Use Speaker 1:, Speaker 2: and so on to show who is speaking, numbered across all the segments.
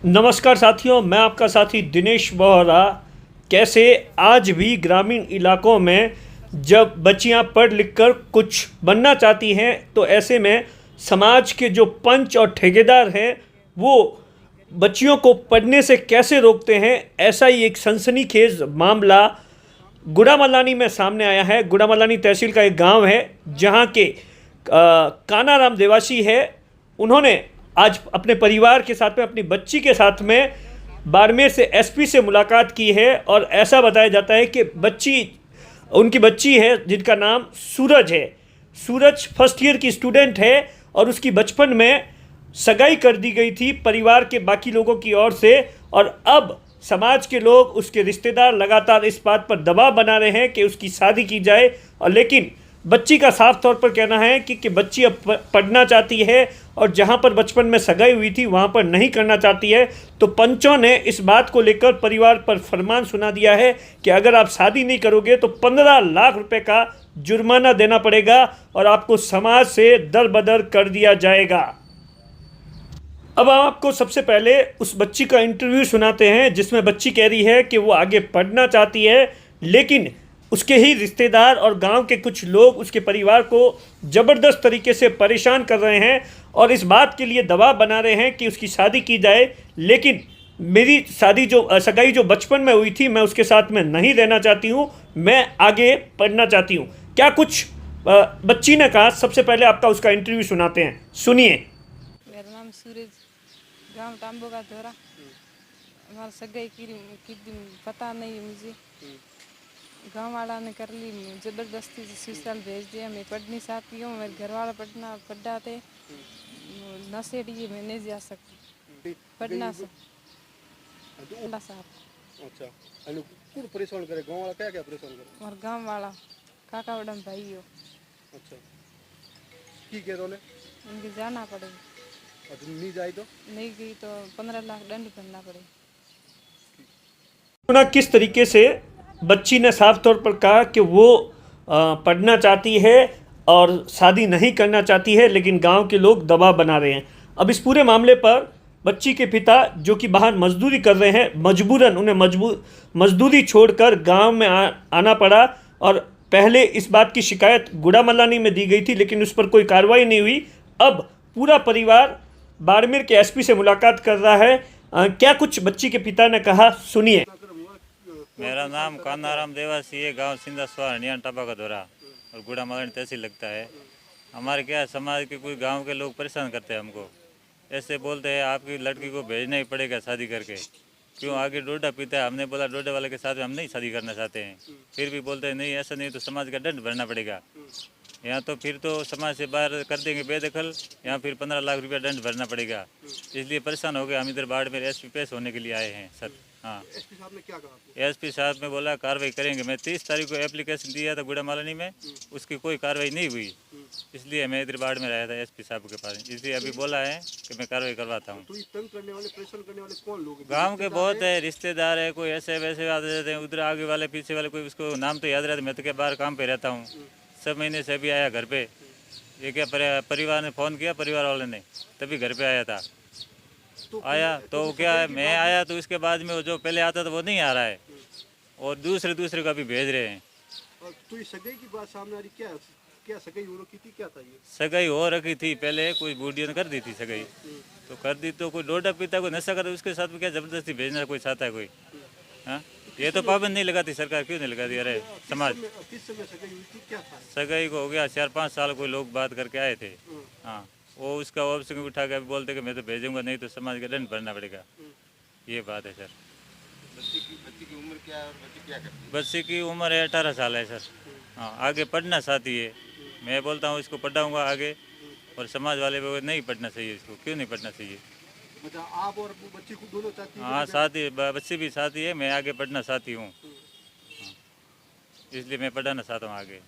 Speaker 1: नमस्कार साथियों, मैं आपका साथी दिनेश बोहरा। कैसे आज भी ग्रामीण इलाकों में जब बच्चियां पढ़ लिख कर कुछ बनना चाहती हैं तो ऐसे में समाज के जो पंच और ठेकेदार हैं वो बच्चियों को पढ़ने से कैसे रोकते हैं, ऐसा ही एक सनसनीखेज मामला गुड़ामलानी में सामने आया है। गुड़ामलानी तहसील का एक गांव है जहां के कानाराम देवासी है। उन्होंने आज अपने परिवार के साथ में, अपनी बच्ची के साथ में बाड़मेर से एसपी से मुलाकात की है और ऐसा बताया जाता है कि उनकी बच्ची है जिनका नाम सूरज है। सूरज फर्स्ट ईयर की स्टूडेंट है और उसकी बचपन में सगाई कर दी गई थी परिवार के बाकी लोगों की ओर से, और अब समाज के लोग, उसके रिश्तेदार लगातार इस बात पर दबाव बना रहे हैं कि उसकी शादी की जाए। और लेकिन बच्ची का साफ तौर पर कहना है कि बच्ची अब पढ़ना चाहती है और जहां पर बचपन में सगाई हुई थी वहां पर नहीं करना चाहती है। तो पंचों ने इस बात को लेकर परिवार पर फरमान सुना दिया है कि अगर आप शादी नहीं करोगे तो 15 लाख रुपए का जुर्माना देना पड़ेगा और आपको समाज से दरबदर कर दिया जाएगा। अब आपको सबसे पहले उस बच्ची का इंटरव्यू सुनाते हैं जिसमें बच्ची कह रही है कि वो आगे पढ़ना चाहती है, लेकिन उसके ही रिश्तेदार और गांव के कुछ लोग उसके परिवार को ज़बरदस्त तरीके से परेशान कर रहे हैं और इस बात के लिए दबाव बना रहे हैं कि उसकी शादी की जाए। लेकिन मेरी शादी सगाई जो बचपन में हुई थी, मैं उसके साथ में नहीं रहना चाहती हूँ, मैं आगे पढ़ना चाहती हूँ। क्या कुछ बच्ची ने कहा, सबसे पहले आपका उसका इंटरव्यू सुनाते हैं, सुनिए।
Speaker 2: मेरा नाम सूरज, गांव टांबो का धोरा। हमारा सगाई की पता नहीं मुझे, गांव वाला ने कर ली, जबरदस्ती से ससुराल भेज दिया। मैं पढ़ नहीं चाहती हूँ, मेरे घर वाला पढ़ा थे, नशेड़ी मैं नहीं जा सकती पढ़ना से।
Speaker 3: अच्छा, कौन परेशान करे? गांव वाला क्या परेशान करे?
Speaker 2: और गांव वाला काका बड़म भाई हो।
Speaker 3: अच्छा, की कह रोले
Speaker 2: इनके जाना पड़ेगा।
Speaker 3: अच्छा, नहीं जाए तो
Speaker 2: नहीं गई तो 15 लाख दंड भरना पड़ेगा।
Speaker 1: किस तरीके से बच्ची ने साफ तौर पर कहा कि वो पढ़ना चाहती है और शादी नहीं करना चाहती है, लेकिन गांव के लोग दबाव बना रहे हैं। अब इस पूरे मामले पर बच्ची के पिता, जो कि बाहर मजदूरी कर रहे हैं, मजबूरन उन्हें मजदूरी छोड़कर गांव में आना पड़ा। और पहले इस बात की शिकायत गुड़ामलानी में दी गई थी, लेकिन उस पर कोई कार्रवाई नहीं हुई। अब पूरा परिवार बाड़मेर के एसपी से मुलाकात कर रहा है। क्या कुछ बच्ची के पिता ने कहा, सुनिए।
Speaker 4: मेरा नाम कानाराम देवासी है, गांव सिंधा स्वा हनियान टाबा का दौरा और गुड़ामलानी तहसील लगता है। हमारे क्या समाज के कुछ गांव के लोग परेशान करते हैं हमको, ऐसे बोलते हैं आपकी लड़की को भेजना ही पड़ेगा शादी करके, क्यों आगे डोडा पीता है। हमने बोला डोडे वाले के साथ हम नहीं शादी करना चाहते हैं, फिर भी बोलते हैं नहीं ऐसा नहीं तो समाज का दंड भरना पड़ेगा। यहाँ तो फिर तो समाज से बाहर कर देंगे बेदखल, यहाँ फिर 15 लाख रुपया दंड भरना पड़ेगा। इसलिए परेशान हो गए हम, इधर बाढ़ में एसपी पेश होने के लिए आए हैं सर। हाँ,
Speaker 3: एसपी साहब ने क्या कहा?
Speaker 4: एसपी साहब ने बोला कार्रवाई करेंगे। मैं 30 तारीख को एप्लीकेशन दिया था गुड़ामलानी में, उसकी कोई कार्रवाई नहीं हुई, इसलिए मैं इधर बाढ़ में रहा था एसपी साहब के पास। इसलिए अभी बोला है कि मैं कार्रवाई करवाता हूँ।
Speaker 3: तो ये तंग करने वाले, परेशान करने वाले कौन लोग हैं?
Speaker 4: गांव के बहुत है, रिश्तेदार है, कोई ऐसे वैसे आ जाते हैं, उधर आगे वाले पीछे वाले, कोई उसको नाम तो याद रहता। मैं तो क्या बाहर काम पे रहता हूँ, सब महीने से अभी आया घर पे। ये क्या परिवार ने फ़ोन किया, परिवार वाले ने, तभी घर पे आया था। आया तो क्या है, मैं आया तो उसके बाद में वो जो पहले आता था वो नहीं आ रहा है और दूसरे का भी भेज रहे हैं।
Speaker 3: तो ये सगाई की बात सामने आ रही, क्या सगाई हो रखी थी, क्या था ये?
Speaker 4: सगाई हो रखी थी पहले, कोई बूढ़ियों ने कर दी थी सगाई, तो कर दी तो कोई डोडा पीता, कोई नशा करता, उसके साथ में क्या जबरदस्ती भेजना कोई चाहता है कोई? हाँ, ये तो पाबंद नहीं लगाती सरकार, क्यों नहीं लगाती? अरे समाज
Speaker 3: किस समय सगाई हुई थी, क्या था?
Speaker 4: सगाई को हो गया 4-5 साल, कोई लोग बात करके आए थे। हाँ, वो उसका ऑप्शन उठा के बोलते कि मैं तो भेजूंगा, नहीं तो समाज का दंड भरना पड़ेगा। ये बात है सर।
Speaker 3: बच्ची की उम्र क्या है और बच्ची क्या करती है?
Speaker 4: बच्ची की उम्र है 18 साल है सर। हाँ, आगे पढ़ना चाहती है। मैं बोलता हूँ इसको पढ़ाऊँगा आगे, और समाज वाले वो नहीं पढ़ना चाहिए इसको। क्यों नहीं पढ़ना चाहिए?
Speaker 3: मतलब आप और बच्ची को दोनों चाहती हैं?
Speaker 4: हाँ, साथी, बच्ची भी साथी है, मैं आगे पढ़ना चाहती हूँ, इसलिए मैं पढ़ाना चाहता हूँ आगे।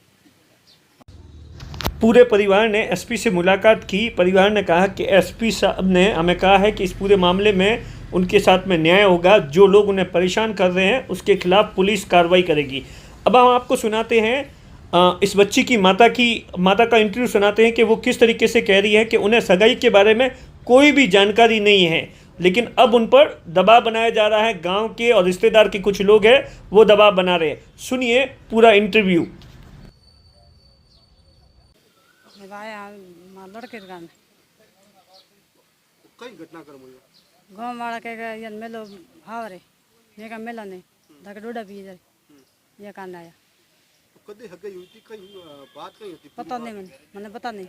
Speaker 1: पूरे परिवार ने एसपी से मुलाकात की। परिवार ने कहा कि एसपी साहब ने हमें कहा है कि इस पूरे मामले में उनके साथ में न्याय होगा, जो लोग उन्हें परेशान कर रहे हैं उसके खिलाफ पुलिस कार्रवाई करेगी। अब हम आपको सुनाते हैं इस बच्ची की माता का इंटरव्यू सुनाते हैं कि वो किस तरीके से कह रही है कि उन्हें सगाई के बारे में कोई भी जानकारी नहीं है लेकिन अब उन पर दबाव बनाया जा रहा है। गांव के और रिश्तेदार के कुछ लोग हैं, वो दबाव बना रहे हैं। सुनिए पूरा इंटरव्यू।
Speaker 5: लड़के गाँव
Speaker 3: कई घटनाक्रम हुए
Speaker 5: गाँव वाला के ये मेलो भाव रे ये का मेला नहीं धक डोडा भी इधर ये कान आया
Speaker 3: तो कदे हगई हुई थी कहीं बात कहीं होती
Speaker 5: पता नहीं मैंने पता नहीं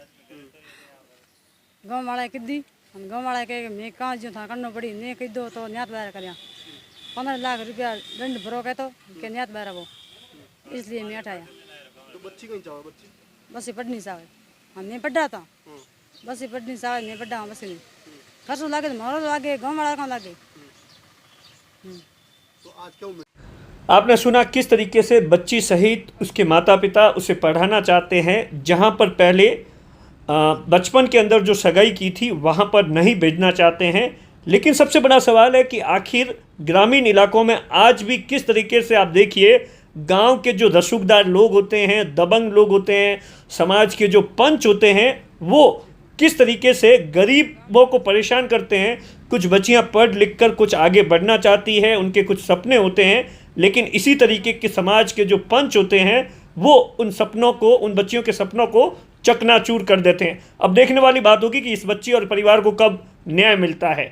Speaker 5: गाँव वाला किद्दी गाँव वाला के मैं कहाँ जो था करना पड़ी नहीं कह दो तो न्यात बाहर कर 15 लाख रुपया दंड भरो के तो के न्यात बाहर वो इसलिए मैं हटाया।
Speaker 3: तो बच्ची कहीं चाहो बच्ची
Speaker 5: बस ही पढ़नी चाहे हम नहीं पढ़ा था बस ही पढ़नी चाहे नहीं पढ़ा बस नहीं खर्चो लागे मारो लागे गाँव वाला कहाँ लागे।
Speaker 3: तो आज क्यों
Speaker 1: आपने सुना किस तरीके से बच्ची सहित उसके माता पिता उसे पढ़ाना चाहते हैं। जहां पर पहले बचपन के अंदर जो सगाई की थी वहां पर नहीं भेजना चाहते हैं। लेकिन सबसे बड़ा सवाल है कि आखिर ग्रामीण इलाकों में आज भी किस तरीके से, आप देखिए गांव के जो रसूखदार लोग होते हैं, दबंग लोग होते हैं, समाज के जो पंच होते हैं, वो किस तरीके से गरीबों को परेशान करते हैं। कुछ बच्चियां पढ़ लिख कर कुछ आगे बढ़ना चाहती है, उनके कुछ सपने होते हैं, लेकिन इसी तरीके के समाज के जो पंच होते हैं वो उन सपनों को, उन बच्चियों के सपनों को चकनाचूर कर देते हैं। अब देखने वाली बात होगी कि इस बच्ची और परिवार को कब न्याय मिलता है।